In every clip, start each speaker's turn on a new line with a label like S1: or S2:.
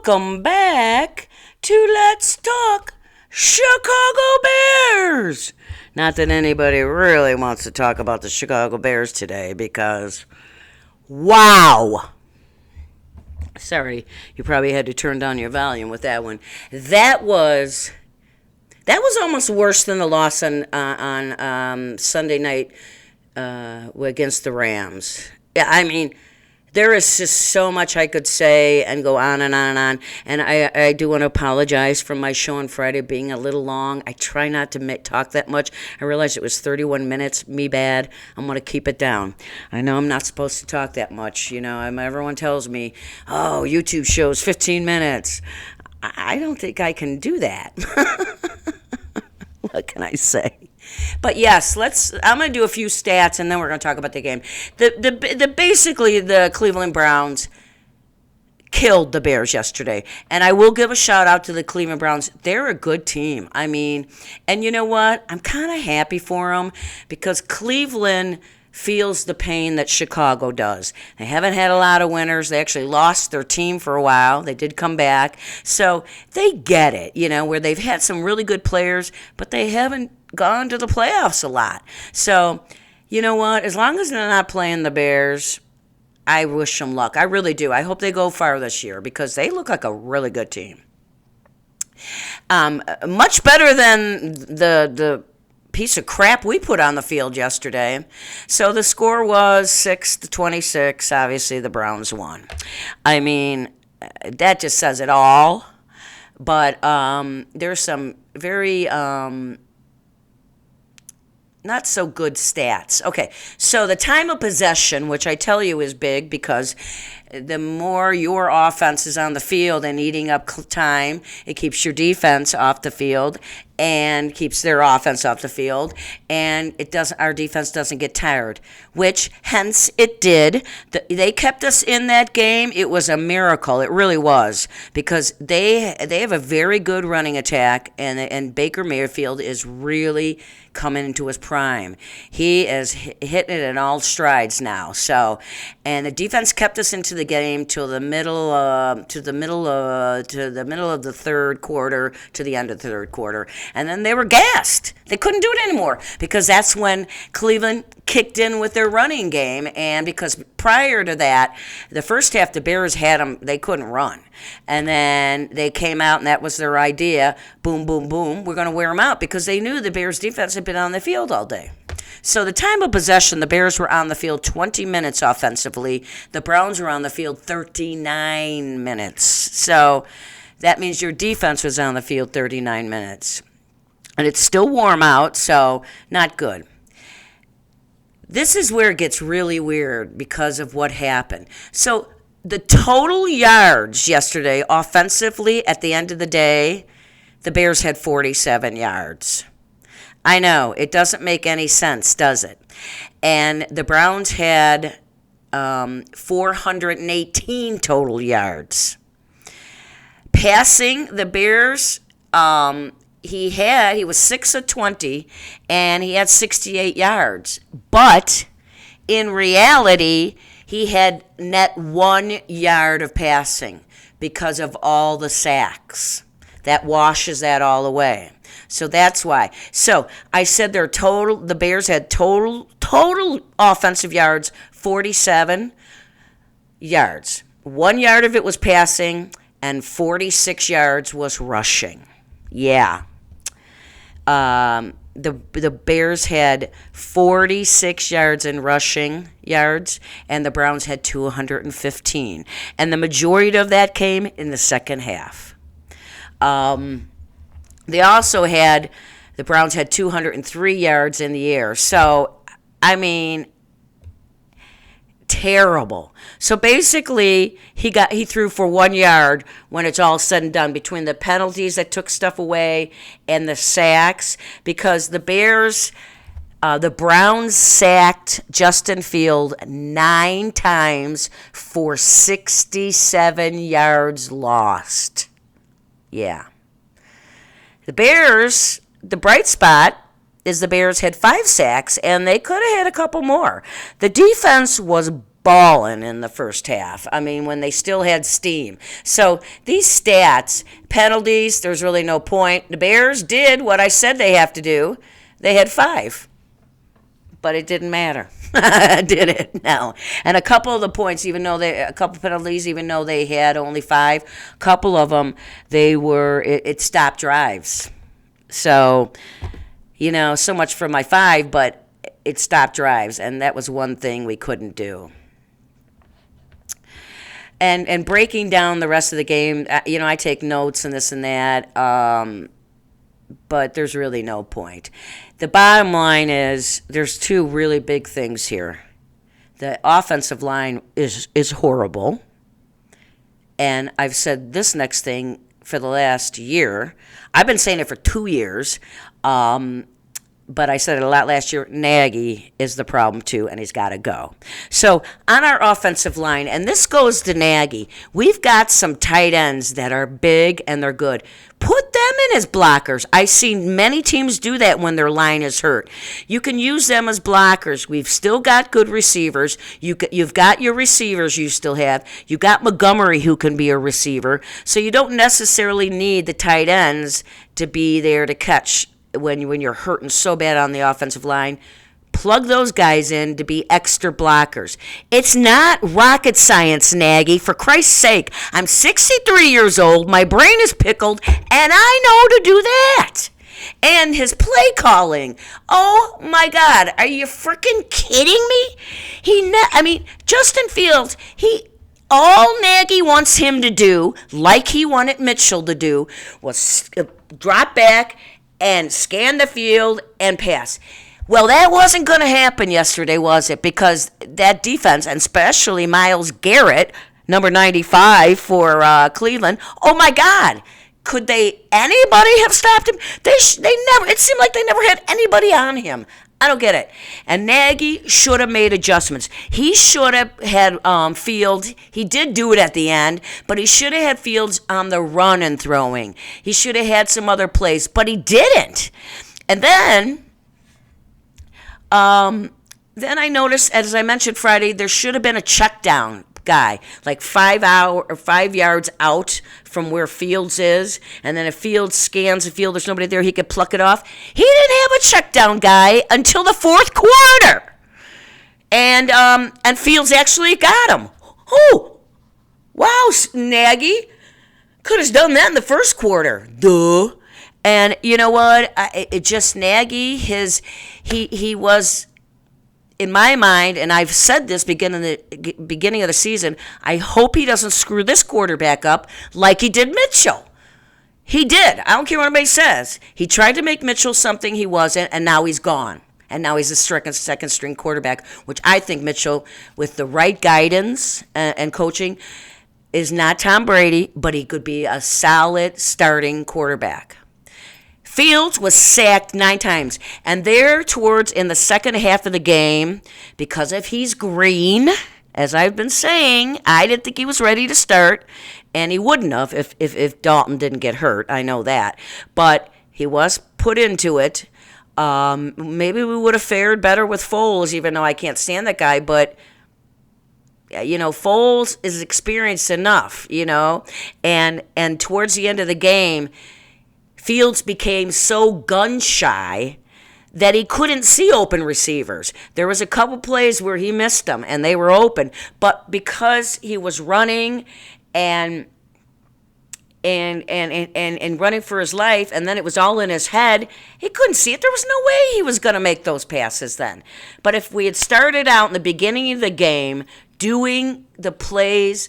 S1: Welcome back to Let's Talk Chicago Bears. Not that anybody really wants to talk about the Chicago Bears today because, wow. Sorry, you probably had to turn down your volume with that one. That was almost worse than the loss on Sunday night against the Rams. Yeah, I mean, there is just so much I could say and go on and on and on. And I do want to apologize for my show on Friday being a little long. I try not to talk that much. I realized it was 31 minutes. Me bad. I'm going to keep it down. I know I'm not supposed to talk that much. You know, everyone tells me, oh, YouTube shows 15 minutes. I don't think I can do that. What can I say? But yes, I'm going to do a few stats, and then we're going to talk about the game. Basically, the Cleveland Browns killed the Bears yesterday. And I will give a shout out to the Cleveland Browns. They're a good team. I mean, and you know what? I'm kind of happy for them because Cleveland feels the pain that Chicago does. They haven't had a lot of winners. They actually lost their team for a while. They did come back. So they get it, where they've had some really good players, but they haven't gone to the playoffs a lot. So, you know what? As long as they're not playing the Bears, I wish them luck. I really do. I hope they go far this year because they look like a really good team. Much better than the piece of crap we put on the field yesterday. So the score was 6-26. Obviously, the Browns won. I mean, that just says it all. But there's some very not so good stats. Okay, so the time of possession, which I tell you is big because the more your offense is on the field and eating up time, it keeps your defense off the field and keeps their offense off the field, and our defense doesn't get tired, which hence it did. They kept us in that game. It was a miracle. It really was because they have a very good running attack, and Baker Mayfield is really coming into his prime. He is hitting it in all strides now. So, and the defense kept us into the game till the middle of the third quarter, to the end of the third quarter, and then they were gassed. They couldn't do it anymore because that's when Cleveland kicked in with their running game, and because prior to that, the first half the Bears had them, they couldn't run. And then they came out, and that was their idea. Boom, boom, boom. We're going to wear them out because they knew the Bears' defense had been on the field all day. So the time of possession, the Bears were on the field 20 minutes offensively. The Browns were on the field 39 minutes. So that means your defense was on the field 39 minutes. And it's still warm out, so not good. This is where it gets really weird because of what happened. So the total yards yesterday, offensively, at the end of the day, the Bears had 47 yards. I know, it doesn't make any sense, does it? And the Browns had 418 total yards. Passing, the Bears, he was 6 of 20, and he had 68 yards. But in reality, he had net 1 yard of passing because of all the sacks. That washes that all away. So that's why. So I said the Bears had total offensive yards, 47 yards. 1 yard of it was passing, and 46 yards was rushing. Yeah. The Bears had 46 yards in rushing yards, and the Browns had 215. And the majority of that came in the second half. They also the Browns had 203 yards in the air. So, I mean, terrible. So basically, he threw for 1 yard when it's all said and done, between the penalties that took stuff away and the sacks, because the Browns sacked Justin Field 9 times for 67 yards lost. Yeah. The Bears, the bright spot is the Bears had 5 sacks, and they could have had a couple more. The defense was balling in the first half. I mean, when they still had steam. So these stats, penalties, there's really no point. The Bears did what I said they have to do. They had 5. But it didn't matter. Did it? No. And a couple of the points, a couple penalties, even though they had only 5, a couple of them, it stopped drives. So, so much for my 5, but it stopped drives, and that was one thing we couldn't do. And breaking down the rest of the game, I take notes and this and that, but there's really no point. The bottom line is there's 2 really big things here. The offensive line is horrible, and I've said this next thing for the last year. I've been saying it for 2 years, but I said it a lot last year. Nagy is the problem too, and he's got to go. So on our offensive line, and this goes to Nagy, we've got some tight ends that are big and they're good. Put them in as blockers. I've seen many teams do that when their line is hurt. You can use them as blockers. We've still got good receivers. You've got your receivers you still have. You've got Montgomery who can be a receiver. So you don't necessarily need the tight ends to be there to catch when you're hurting so bad on the offensive line. Plug those guys in to be extra blockers. It's not rocket science, Nagy. For Christ's sake, I'm 63 years old, my brain is pickled, and I know to do that. And his play calling. Oh, my God. Are you freaking kidding me? Justin Fields, all Nagy wants him to do, like he wanted Mitchell to do, was drop back and scan the field and pass. Well, that wasn't going to happen yesterday, was it? Because that defense, and especially Myles Garrett, number 95 for Cleveland, oh my God, could anybody have stopped him? They never. It seemed like they never had anybody on him. I don't get it. And Nagy should have made adjustments. He should have had Fields. He did do it at the end, but he should have had Fields on the run and throwing. He should have had some other plays, but he didn't. And then I noticed, as I mentioned Friday, there should have been a check down guy, like 5 yards out from where Fields is, and then if Fields scans the field, there's nobody there, he could pluck it off. He didn't have a check down guy until the 4th quarter, and Fields actually got him. Oh, wow, Nagy could have done that in the 1st quarter. Duh. And you know what? Nagy, he was, in my mind, and I've said this beginning of the season, I hope he doesn't screw this quarterback up like he did Mitchell. He did. I don't care what anybody says. He tried to make Mitchell something he wasn't, and now he's gone. And now he's a second-string quarterback, which I think Mitchell, with the right guidance and coaching, is not Tom Brady, but he could be a solid starting quarterback. Fields was sacked 9 times, and there towards in the second half of the game, because if he's green, as I've been saying, I didn't think he was ready to start, and he wouldn't have if Dalton didn't get hurt. I know that, but he was put into it. Maybe we would have fared better with Foles, even though I can't stand that guy, but Foles is experienced enough, and towards the end of the game, Fields became so gun-shy that he couldn't see open receivers. There was a couple plays where he missed them, and they were open. But because he was running and running for his life, and then it was all in his head, he couldn't see it. There was no way he was going to make those passes then. But if we had started out in the beginning of the game doing the plays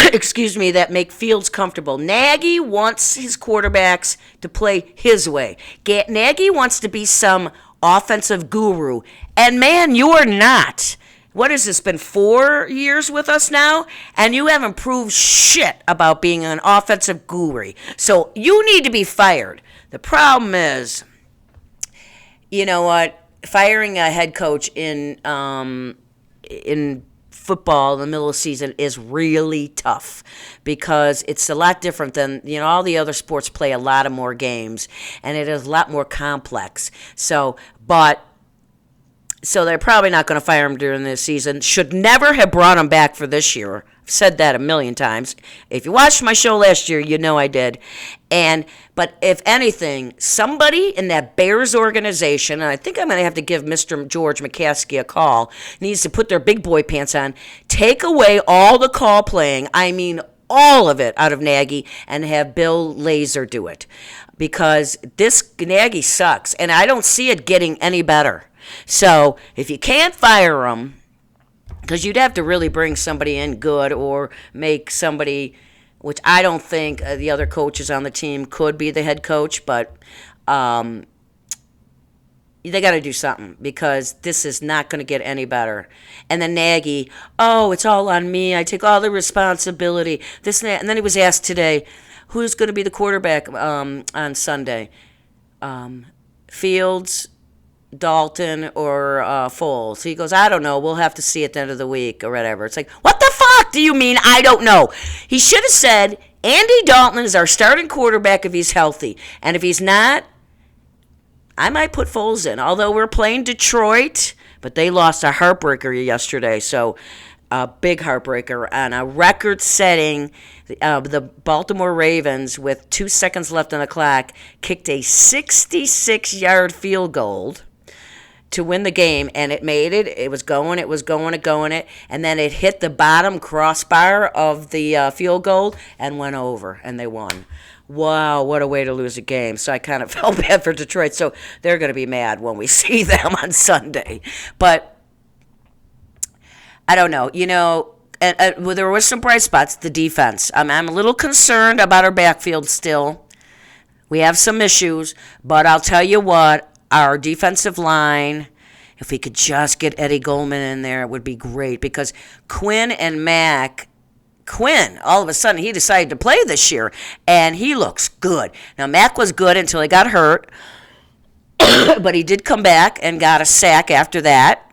S1: that make Fields comfortable. Nagy wants his quarterbacks to play his way. Nagy wants to be some offensive guru. And man, you are not. What has this been, 4 years with us now? And you haven't proved shit about being an offensive guru. So you need to be fired. The problem is, you know what? Firing a head coach in football in the middle of the season is really tough because it's a lot different than, all the other sports play a lot of more games and it is a lot more complex. So, but So they're probably not going to fire him during this season. Should never have brought him back for this year. I've said that a million times. If you watched my show last year, you know I did. But if anything, somebody in that Bears organization, and I think I'm going to have to give Mr. George McCaskey a call, needs to put their big boy pants on, take away all the call playing, I mean all of it, out of Nagy, and have Bill Lazor do it. Because this Nagy sucks, and I don't see it getting any better. So if you can't fire him, because you'd have to really bring somebody in good or make somebody, which I don't think the other coaches on the team could be the head coach, but they got to do something because this is not going to get any better. And then Nagy, oh, it's all on me. I take all the responsibility. This and that. And then he was asked today, who's going to be the quarterback on Sunday? Fields, Dalton, or Foles. He goes, I don't know. We'll have to see at the end of the week or whatever. It's like, what the fuck do you mean I don't know? He should have said, Andy Dalton is our starting quarterback if he's healthy. And if he's not, I might put Foles in. Although we're playing Detroit, but they lost a heartbreaker yesterday. So a big heartbreaker on a record-setting. The Baltimore Ravens, with 2 seconds left on the clock, kicked a 66-yard field goal to win the game, and it made it. It was going, and then it hit the bottom crossbar of the field goal and went over, and they won. Wow, what a way to lose a game. So I kind of felt bad for Detroit. So they're going to be mad when we see them on Sunday. But I don't know. Well, there was some bright spots, the defense. I'm a little concerned about our backfield still. We have some issues, but I'll tell you what, our defensive line, if we could just get Eddie Goldman in there, it would be great because Quinn, all of a sudden, he decided to play this year, and he looks good. Now, Mac was good until he got hurt, but he did come back and got a sack after that.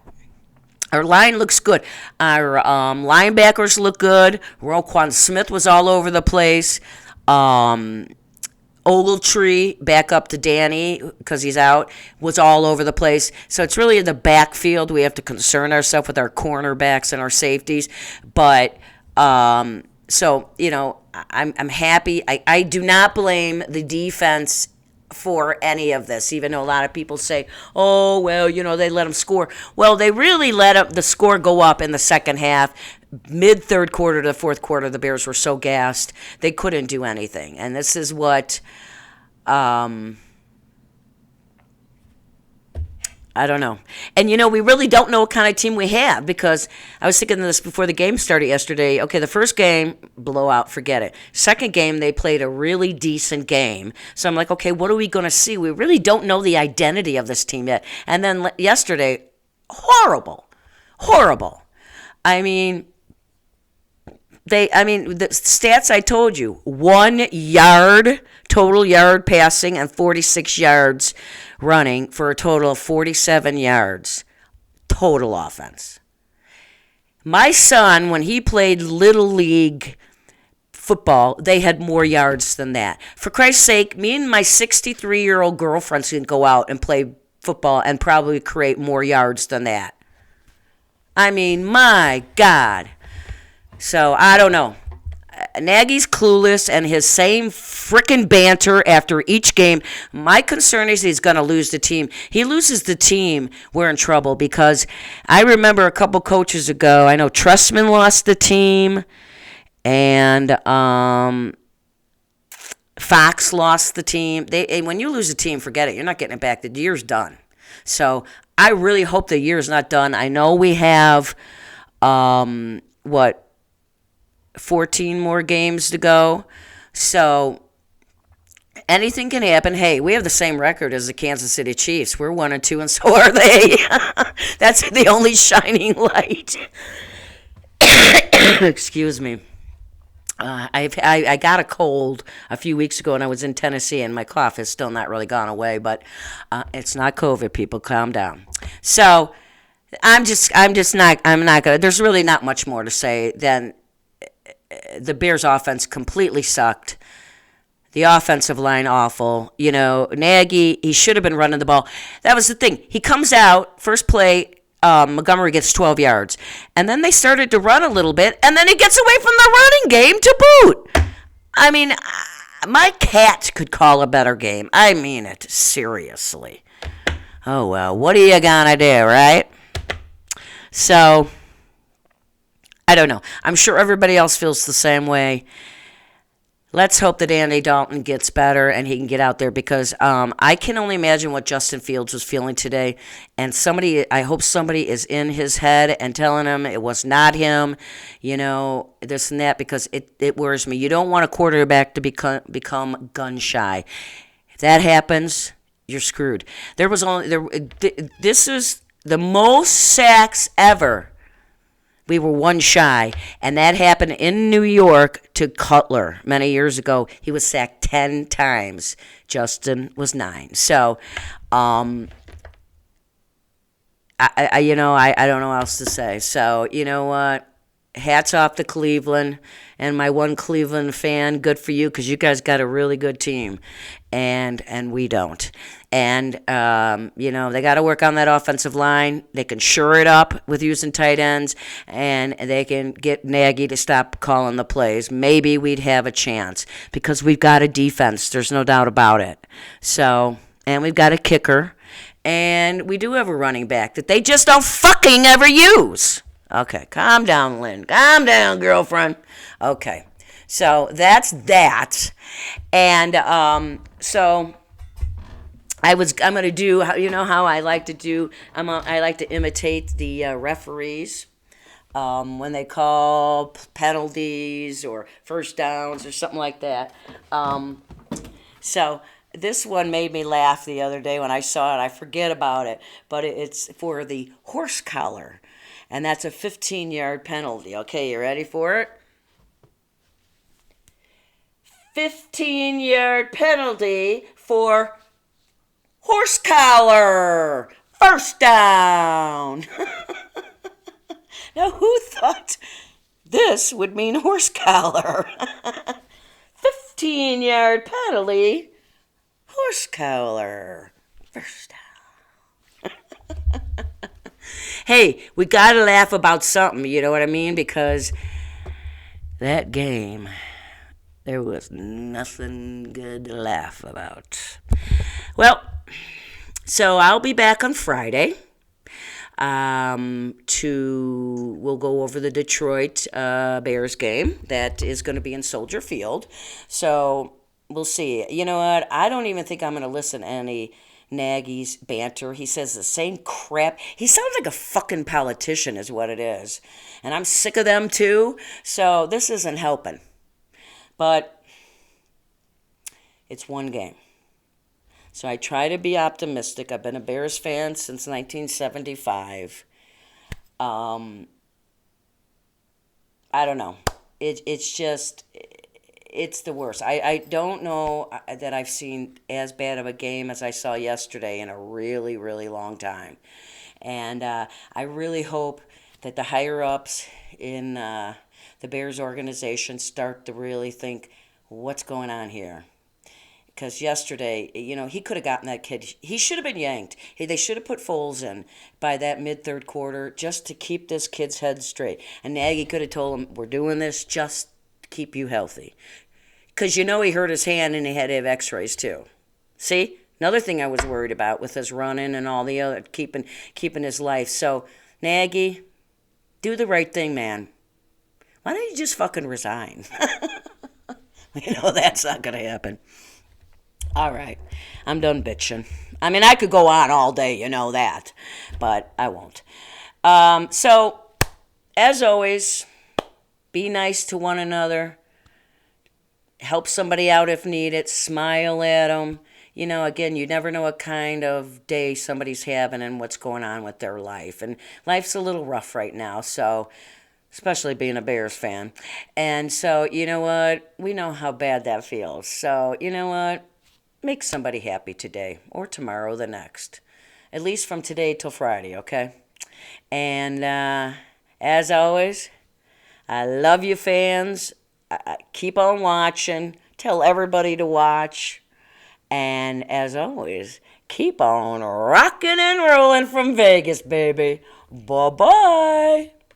S1: Our line looks good. Our linebackers look good. Roquan Smith was all over the place. Ogletree, back up to Danny because he's out, was all over the place. So it's really in the backfield we have to concern ourselves with our cornerbacks and our safeties. But I'm happy. I do not blame the defense for any of this, even though a lot of people say, oh, well, they let them score. Well, they really let the score go up in the second half. Mid-third quarter to the fourth quarter, the Bears were so gassed, they couldn't do anything. And this is what, I don't know. And, we really don't know what kind of team we have because I was thinking of this before the game started yesterday. Okay, the first game, blowout, forget it. Second game, they played a really decent game. So I'm like, okay, what are we going to see? We really don't know the identity of this team yet. And then yesterday, horrible. I mean, the stats I told you, 1 yard, total yard passing, and 46 yards running for a total of 47 yards total offense. My son, when he played Little League football, they had more yards than that. For Christ's sake, me and my 63-year-old girlfriends can go out and play football and probably create more yards than that. I mean, my God. So, I don't know. Nagy's clueless and his same frickin' banter after each game. My concern is he's going to lose the team. He loses the team, we're in trouble because I remember a couple coaches ago, I know Trustman lost the team and Fox lost the team. When you lose a team, forget it. You're not getting it back. The year's done. So I really hope the year's not done. I know we have, 14 more games to go. So anything can happen. Hey, we have the same record as the Kansas City Chiefs. We're 1-2, and so are they. That's the only shining light. Excuse me. I got a cold a few weeks ago, and I was in Tennessee, and my cough is still not really gone away. But it's not COVID. People, calm down. So I'm not gonna. There's really not much more to say than the Bears' offense completely sucked. The offensive line, awful. Nagy, he should have been running the ball. That was the thing. He comes out, first play, Montgomery gets 12 yards. And then they started to run a little bit, and then he gets away from the running game to boot. I mean, my cat could call a better game. I mean it, seriously. Oh, well, what are you going to do, right? So, I don't know. I'm sure everybody else feels the same way. Let's hope that Andy Dalton gets better and he can get out there, because I can only imagine what Justin Fields was feeling today. And I hope somebody is in his head and telling him it was not him, this and that, because it worries me. You don't want a quarterback to become gun shy. If that happens, you're screwed. This is the most sacks ever. We were one shy, and that happened in New York to Cutler many years ago. He was sacked 10 times. Justin was 9. So, I don't know what else to say. So, you know what? Hats off to Cleveland and my one Cleveland fan. Good for you, because you guys got a really good team, and we don't. And, they got to work on that offensive line. They can shore it up with using tight ends, and they can get Nagy to stop calling the plays. Maybe we'd have a chance, because we've got a defense. There's no doubt about it. So, and we've got a kicker, and we do have a running back that they just don't fucking ever use. Okay, calm down, Lynn. Calm down, girlfriend. Okay, so that's that. And so I'm going to do, how I like to do, I like to imitate the referees when they call penalties or first downs or something like that. So this one made me laugh the other day when I saw it. I forget about it, but it's for the horse collar. And that's a 15-yard penalty. Okay, you ready for it? 15-yard penalty for horse collar. First down. Now, who thought this would mean horse collar? 15-yard penalty. Horse collar. First down. Hey, we got to laugh about something, you know what I mean? Because that game, there was nothing good to laugh about. Well, so I'll be back on Friday. We'll go over the Detroit Bears game that is going to be in Soldier Field. So we'll see. You know what? I don't even think I'm going to listen to any Nagy's banter. He says the same crap. He sounds like a fucking politician is what it is. And I'm sick of them too. So this isn't helping. But it's one game. So I try to be optimistic. I've been a Bears fan since 1975. I don't know. It's the worst. I don't know that I've seen as bad of a game as I saw yesterday in a really, really long time. And I really hope that the higher-ups in the Bears organization start to really think, what's going on here? Because yesterday, he could have gotten that kid. He should have been yanked. They should have put Foles in by that mid-third quarter just to keep this kid's head straight. And Nagy could have told him, we're doing this just to keep you healthy. Because he hurt his hand and he had to have x-rays too. See? Another thing I was worried about with his running and all the other, keeping his life. So, Nagy, do the right thing, man. Why don't you just fucking resign? That's not going to happen. All right. I'm done bitching. I mean, I could go on all day, you know that. But I won't. So, as always, be nice to one another. Help somebody out if needed. Smile at them. Again, you never know what kind of day somebody's having and what's going on with their life. And life's a little rough right now, so especially being a Bears fan. And so, you know what? We know how bad that feels. So, you know what? Make somebody happy today or tomorrow, the next. At least from today till Friday, okay? And as always, I love you fans. Keep on watching. Tell everybody to watch. And as always, keep on rocking and rolling from Vegas, baby. Bye bye.